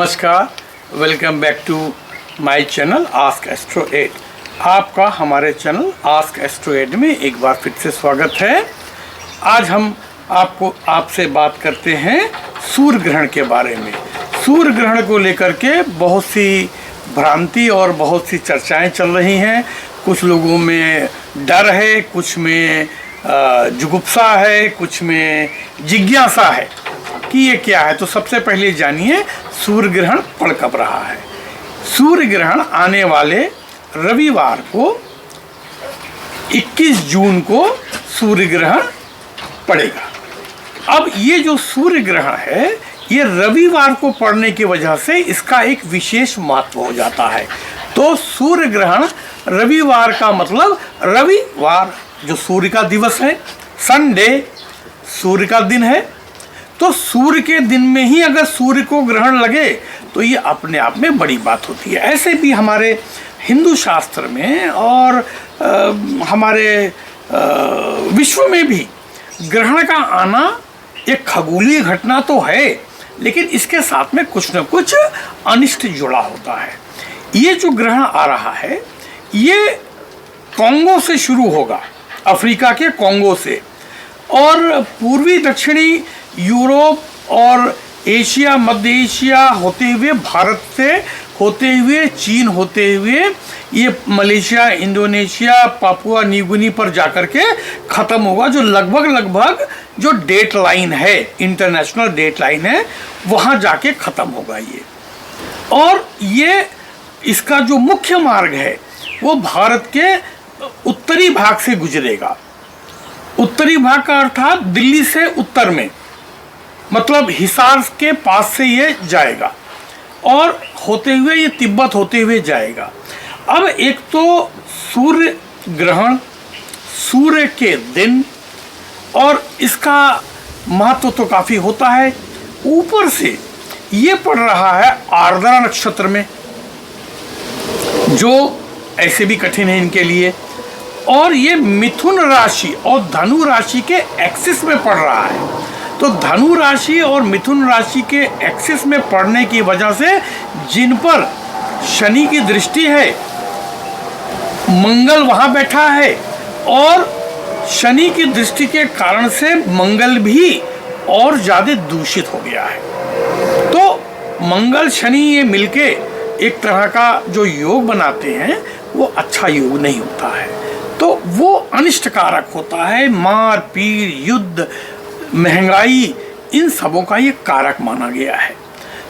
नमस्कार, welcome back to my channel ask astro 8। आपका हमारे चैनल आस्क एस्ट्रो 8 में एक बार फिर से स्वागत है। आज हम आपसे बात करते हैं सूर्य ग्रहण के बारे में। सूर्य ग्रहण को लेकर के बहुत सी भ्रांति और बहुत सी चर्चाएं चल रही हैं। कुछ लोगों में डर है, कुछ में जुगुप्सा है, कुछ में जिज्ञासा है कि ये क्या है। तो सबसे पहले जानिए सूर्य ग्रहण पड़ कब रहा है। सूर्य ग्रहण आने वाले रविवार को 21 जून को सूर्य ग्रहण पड़ेगा। अब ये जो सूर्य ग्रहण है ये रविवार को पड़ने की वजह से इसका एक विशेष महत्व हो जाता है। तो सूर्य ग्रहण रविवार का मतलब रविवार जो सूर्य का दिवस है, संडे सूर्य का दिन है। तो सूर्य के दिन में ही अगर सूर्य को ग्रहण लगे तो ये अपने आप में बड़ी बात होती है। ऐसे भी हमारे हिंदू शास्त्र में और हमारे विश्व में भी ग्रहण का आना एक खगोलीय घटना तो है, लेकिन इसके साथ में कुछ न कुछ अनिष्ट जुड़ा होता है। ये जो ग्रहण आ रहा है ये कॉन्गो से शुरू होगा, अफ्रीका के कॉन्गो से, और पूर्वी दक्षिणी यूरोप और एशिया, मध्य एशिया होते हुए, भारत से होते हुए, चीन होते हुए ये मलेशिया, इंडोनेशिया, पापुआ न्यूगिनी पर जाकर के ख़त्म होगा। जो लगभग जो डेट लाइन है, इंटरनेशनल डेट लाइन है, वहाँ जाके ख़त्म होगा ये। और ये इसका जो मुख्य मार्ग है वो भारत के उत्तरी भाग से गुजरेगा। उत्तरी भाग का अर्थात दिल्ली से उत्तर में, मतलब हिसार के पास से ये जाएगा और होते हुए ये तिब्बत होते हुए जाएगा। अब एक तो सूर्य ग्रहण सूर्य के दिन, और इसका महत्व तो काफ़ी होता है। ऊपर से ये पड़ रहा है आर्द्रा नक्षत्र में, जो ऐसे भी कठिन है इनके लिए, और ये मिथुन राशि और धनु राशि के एक्सिस में पड़ रहा है। तो धनु राशि और मिथुन राशि के एक्सिस में पड़ने की वजह से जिन पर शनि की दृष्टि है, मंगल वहाँ बैठा है, और शनि की दृष्टि के कारण से मंगल भी और ज़्यादा दूषित हो गया है। तो मंगल शनि ये मिलके एक तरह का जो योग बनाते हैं वो अच्छा योग नहीं होता है, तो वो अनिष्टकारक होता है। मार पीट, युद्ध, महंगाई, इन सबों का ये कारक माना गया है।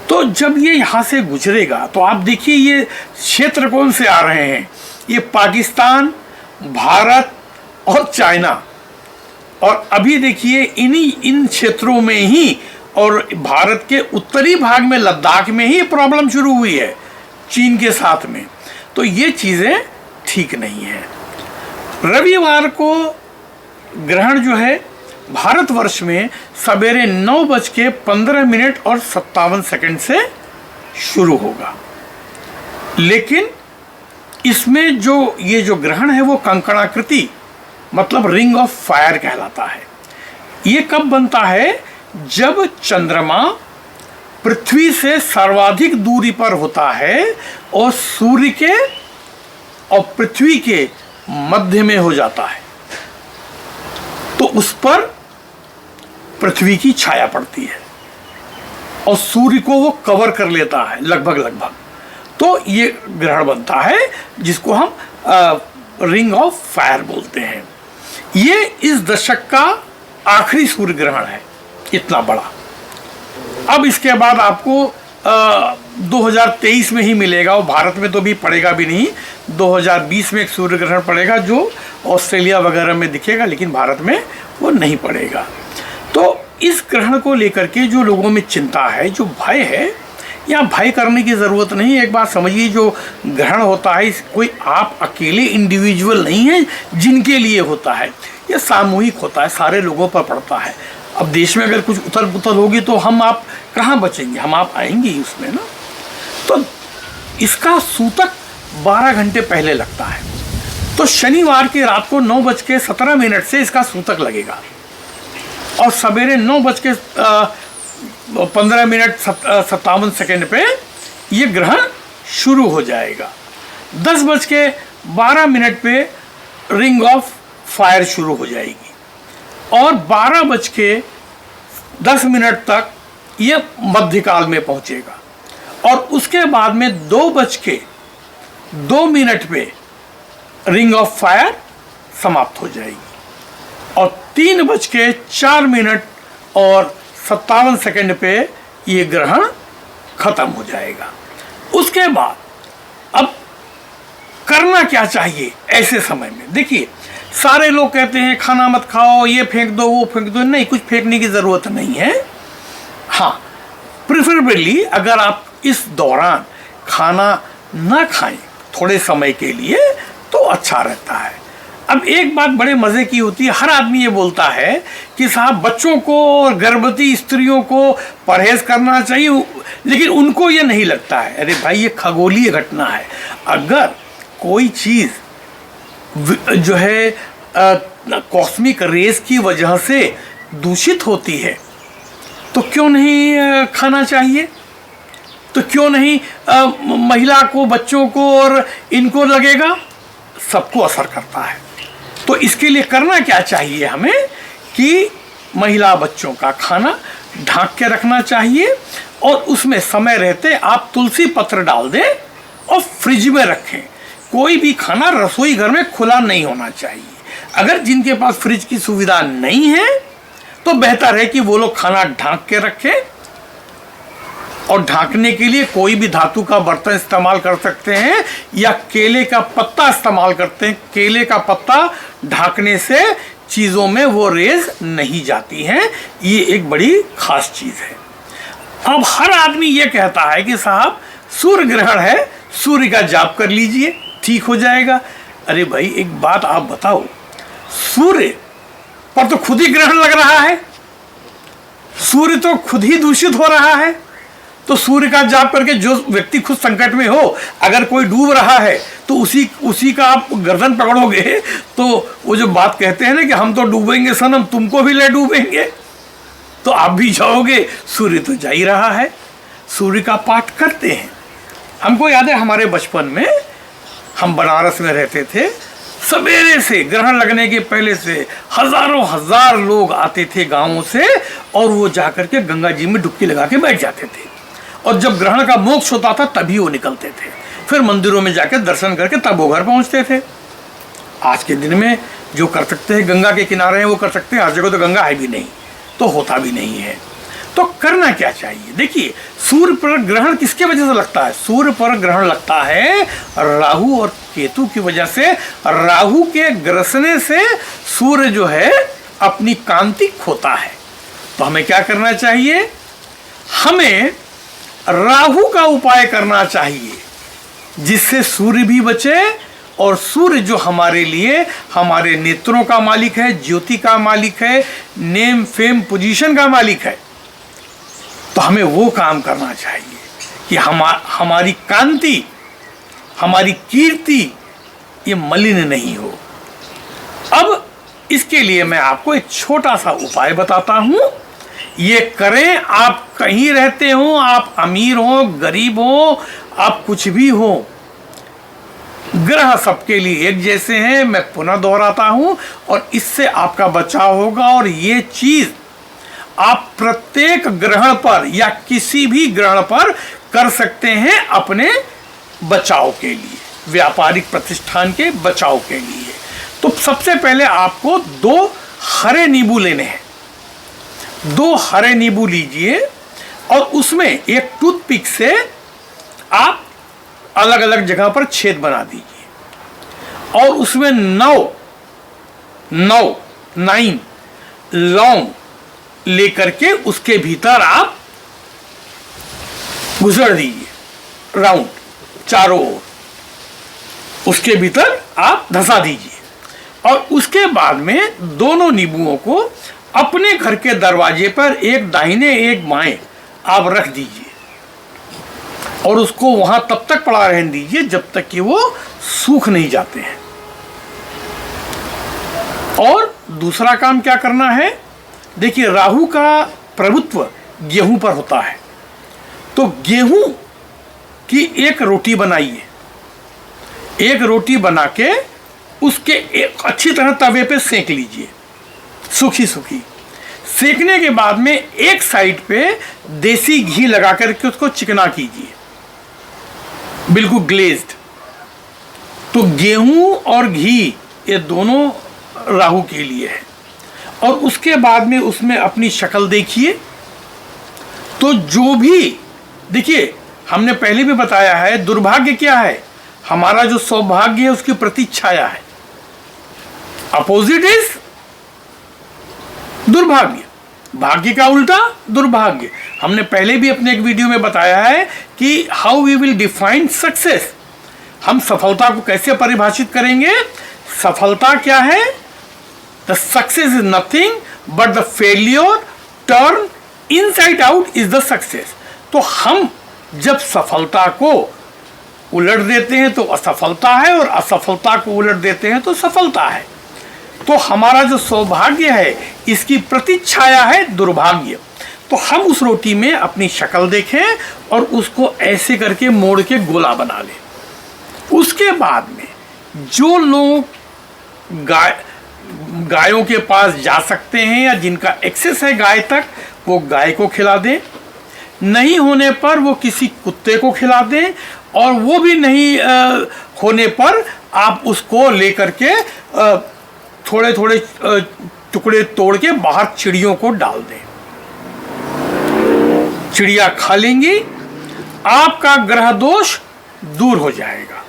तो जब ये यहाँ से गुजरेगा तो आप देखिए ये क्षेत्र कौन से आ रहे हैं, ये पाकिस्तान, भारत और चाइना। और अभी देखिए इन क्षेत्रों में ही, और भारत के उत्तरी भाग में लद्दाख में ही प्रॉब्लम शुरू हुई है चीन के साथ में। तो ये चीज़ें ठीक नहीं है। रविवार को ग्रहण जो है भारतवर्ष में सवेरे 9:15 और 57 सेकंड से शुरू होगा, लेकिन इसमें जो ये जो ग्रहण है वो कंकणाकृति, मतलब रिंग ऑफ फायर कहलाता है। ये कब बनता है? जब चंद्रमा पृथ्वी से सर्वाधिक दूरी पर होता है और सूर्य के और पृथ्वी के मध्य में हो जाता है, तो उस पर पृथ्वी की छाया पड़ती है और सूर्य को वो कवर कर लेता है लगभग। तो ये ग्रहण बनता है जिसको हम रिंग ऑफ फायर बोलते हैं। ये इस दशक का आखिरी सूर्य ग्रहण है, इतना बड़ा। अब इसके बाद आपको 2023 में ही मिलेगा, और भारत में तो भी पड़ेगा भी नहीं। 2020 में एक सूर्य ग्रहण पड़ेगा जो ऑस्ट्रेलिया वगैरह में दिखेगा, लेकिन भारत में वो नहीं पड़ेगा। तो इस ग्रहण को लेकर के जो लोगों में चिंता है, जो भय है, यहाँ भय करने की ज़रूरत नहीं। एक बात समझिए, जो ग्रहण होता है कोई आप अकेले इंडिविजुअल नहीं है जिनके लिए होता है, ये सामूहिक होता है, सारे लोगों पर पड़ता है। अब देश में अगर कुछ उथल पुथल होगी तो हम आप कहाँ बचेंगे, हम आप आएंगे ही उसमें ना। तो इसका सूतक 12 घंटे पहले लगता है। तो शनिवार की रात को 9:17 से इसका सूतक लगेगा, और सवेरे 9:15 57 सेकंड पे ये ग्रहण शुरू हो जाएगा। 10:12 पे रिंग ऑफ फायर शुरू हो जाएगी और 12:10 तक ये मध्यकाल में पहुंचेगा और उसके बाद में 2:02 पे रिंग ऑफ फायर समाप्त हो जाएगी और 3:04 और 57 पे ये ग्रहण खत्म हो जाएगा। उसके बाद अब करना क्या चाहिए ऐसे समय में? देखिए, सारे लोग कहते हैं खाना मत खाओ, ये फेंक दो, वो फेंक दो। नहीं, कुछ फेंकने की ज़रूरत नहीं है। हाँ, प्रेफरेबली अगर आप इस दौरान खाना ना खाएं थोड़े समय के लिए तो अच्छा रहता है। अब एक बात बड़े मज़े की होती है, हर आदमी ये बोलता है कि साहब बच्चों को और गर्भवती स्त्रियों को परहेज़ करना चाहिए, लेकिन उनको ये नहीं लगता है। अरे भाई, ये खगोलीय घटना है। अगर कोई चीज़ जो है कॉस्मिक रेस की वजह से दूषित होती है तो क्यों नहीं खाना चाहिए? तो क्यों नहीं महिला को, बच्चों को और इनको लगेगा? सबको असर करता है। तो इसके लिए करना क्या चाहिए हमें कि महिला बच्चों का खाना ढक के रखना चाहिए और उसमें समय रहते आप तुलसी पत्र डाल दें और फ्रिज में रखें। कोई भी खाना रसोई घर में खुला नहीं होना चाहिए। अगर जिनके पास फ्रिज की सुविधा नहीं है तो बेहतर है कि वो लोग खाना ढक के रखें और ढकने के लिए कोई भी धातु का बर्तन इस्तेमाल कर सकते हैं या केले का पत्ता इस्तेमाल करते हैं। केले का पत्ता ढकने से चीज़ों में वो रेज नहीं जाती हैं। ये एक बड़ी खास चीज़ है। अब हर आदमी ये कहता है कि साहब सूर्य ग्रहण है, सूर्य का जाप कर लीजिए, ठीक हो जाएगा। अरे भाई, एक बात आप बताओ, सूर्य पर तो खुद ही ग्रहण लग रहा है, सूर्य तो खुद ही दूषित हो रहा है। तो सूर्य का जाप करके जो व्यक्ति खुद संकट में हो, अगर कोई डूब रहा है तो उसी का आप गर्दन पकड़ोगे तो वो जो बात कहते हैं ना कि हम तो डूबेंगे सनम, तुमको भी ले डूबेंगे, तो आप भी जाओगे। सूर्य तो जा ही रहा है। सूर्य का पाठ करते हैं। हमको याद है, हमारे बचपन में हम बनारस में रहते थे, सवेरे से ग्रहण लगने के पहले से हजारों हजार लोग आते थे गांवों से और वो जाकर के गंगा जी में डुबकी लगा के बैठ जाते थे और जब ग्रहण का मोक्ष होता था तभी वो निकलते थे। फिर मंदिरों में जाकर दर्शन करके तब वो घर पहुंचते थे। आज के दिन में जो कर सकते हैं, गंगा के किनारे हैं वो कर सकते हैं, हर जगह तो गंगा है भी नहीं, तो होता भी नहीं है। तो करना क्या चाहिए? देखिए, सूर्य पर ग्रहण किसके वजह से लगता है? सूर्य पर ग्रहण लगता है राहु और केतु की वजह से। राहु के ग्रसने से सूर्य जो है अपनी कांति खोता है। तो हमें क्या करना चाहिए? हमें राहु का उपाय करना चाहिए जिससे सूर्य भी बचे और सूर्य जो हमारे लिए हमारे नेत्रों का मालिक है, ज्योति का मालिक है, नेम फेम पोजीशन का मालिक है। तो हमें वो काम करना चाहिए कि हमारी कांति, हमारी कीर्ति ये मलिन नहीं हो। अब इसके लिए मैं आपको एक छोटा सा उपाय बताता हूं। ये करें, आप कहीं रहते हो, आप अमीर हो, गरीब हो, आप कुछ भी हो, ग्रह सबके लिए एक जैसे हैं। मैं पुनः दोहराता हूं और इससे आपका बचाव होगा। और ये चीज आप प्रत्येक ग्रहण पर या किसी भी ग्रहण पर कर सकते हैं अपने बचाव के लिए, व्यापारिक प्रतिष्ठान के बचाव के लिए। तो सबसे पहले आपको 2 हरे नींबू लेने हैं। 2 हरे नींबू लीजिए और उसमें एक टूथपिक से आप अलग अलग जगह पर छेद बना दीजिए और उसमें 9 लौंग लेकर के उसके भीतर आप गुजर दीजिए राउंड चारों ओर, उसके भीतर आप धंसा दीजिए और उसके बाद में दोनों नींबुओं को अपने घर के दरवाजे पर एक दाहिने एक बाएं आप रख दीजिए और उसको वहां तब तक पड़ा रहने दीजिए जब तक कि वो सूख नहीं जाते हैं। और दूसरा काम क्या करना है? देखिए, राहु का प्रभुत्व गेहूं पर होता है, तो गेहूं कि एक रोटी बनाइए, एक रोटी बना के उसके एक अच्छी तरह तवे पे सेक लीजिए, सूखी सूखी। सेकने के बाद में एक साइड पे देसी घी लगा करके उसको चिकना कीजिए, बिल्कुल ग्लेज्ड। तो गेहूं और घी ये दोनों राहु के लिए है। और उसके बाद में उसमें अपनी शक्ल देखिए, तो जो भी देखिए, हमने पहले भी बताया है दुर्भाग्य क्या है, हमारा जो सौभाग्य है उसकी प्रतिच्छाया है, अपोजिट इज दुर्भाग्य, भाग्य का उल्टा दुर्भाग्य। हमने पहले भी अपने एक वीडियो में बताया है कि how we will define success, हम सफलता को कैसे परिभाषित करेंगे। सफलता क्या है? The success is nothing but the failure turn inside out is the success. तो हम जब सफलता को उलट देते हैं तो असफलता है, और असफलता को उलट देते हैं तो सफलता है। तो हमारा जो सौभाग्य है इसकी प्रतिच्छाया है दुर्भाग्य। तो हम उस रोटी में अपनी शक्ल देखें और उसको ऐसे करके मोड़ के गोला बना लें। उसके बाद में जो लोग गायों के पास जा सकते हैं या जिनका एक्सेस है गाय तक, वो गाय को खिला दें, नहीं होने पर वो किसी कुत्ते को खिला दें, और वो भी नहीं होने पर आप उसको लेकर के थोड़े थोड़े टुकड़े तोड़ के बाहर चिड़ियों को डाल दें। चिड़िया खा लेंगी, आपका ग्रह दोष दूर हो जाएगा।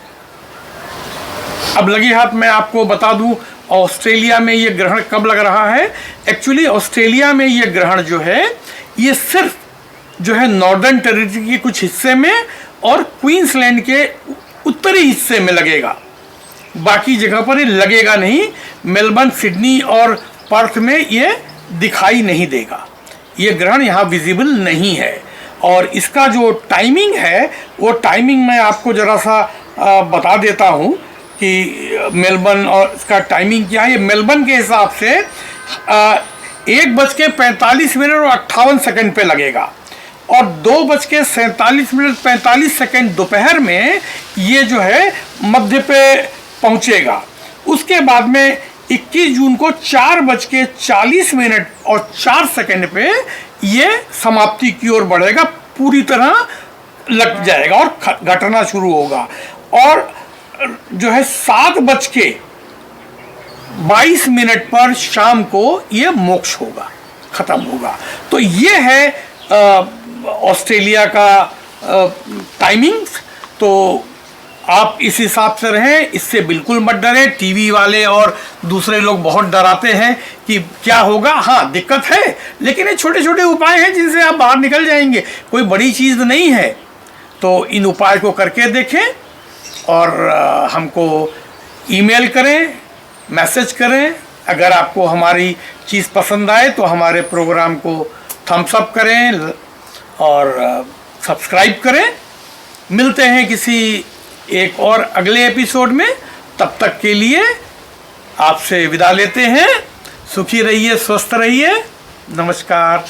अब लगे हाथ मैं आपको बता दूं ऑस्ट्रेलिया में ये ग्रहण कब लग रहा है। एक्चुअली ऑस्ट्रेलिया में ये ग्रहण जो है ये सिर्फ जो है नॉर्दर्न टेरिटरी के कुछ हिस्से में और क्वींसलैंड के उत्तरी हिस्से में लगेगा, बाकी जगह पर ये लगेगा नहीं। मेलबर्न, सिडनी और पर्थ में ये दिखाई नहीं देगा, ये ग्रहण यहाँ विजिबल नहीं है। और इसका जो टाइमिंग है वो टाइमिंग मैं आपको ज़रा सा बता देता हूँ कि मेलबर्न और इसका टाइमिंग क्या है। ये मेलबर्न के हिसाब से 1:45 और 58 सेकंड पे लगेगा, और 2:47 दोपहर में ये जो है मध्य पे पहुंचेगा। उसके बाद में 21 जून को 4:40 पे ये समाप्ति की ओर बढ़ेगा, पूरी तरह लग जाएगा और घटना शुरू होगा। और जो है 7:22 पर शाम को ये मोक्ष होगा, खत्म होगा। तो ये है ऑस्ट्रेलिया का टाइमिंग्स। तो आप इस हिसाब से रहें, इससे बिल्कुल मत डरें। टीवी वाले और दूसरे लोग बहुत डराते हैं कि क्या होगा। हाँ, दिक्कत है, लेकिन ये छोटे छोटे उपाय हैं जिनसे आप बाहर निकल जाएंगे, कोई बड़ी चीज़ नहीं है। तो इन उपाय को करके देखें और हमको ईमेल करें, मैसेज करें। अगर आपको हमारी चीज़ पसंद आए तो हमारे प्रोग्राम को थम्स अप करें और सब्सक्राइब करें। मिलते हैं किसी एक और अगले एपिसोड में, तब तक के लिए आपसे विदा लेते हैं। सुखी रहिए, स्वस्थ रहिए, नमस्कार।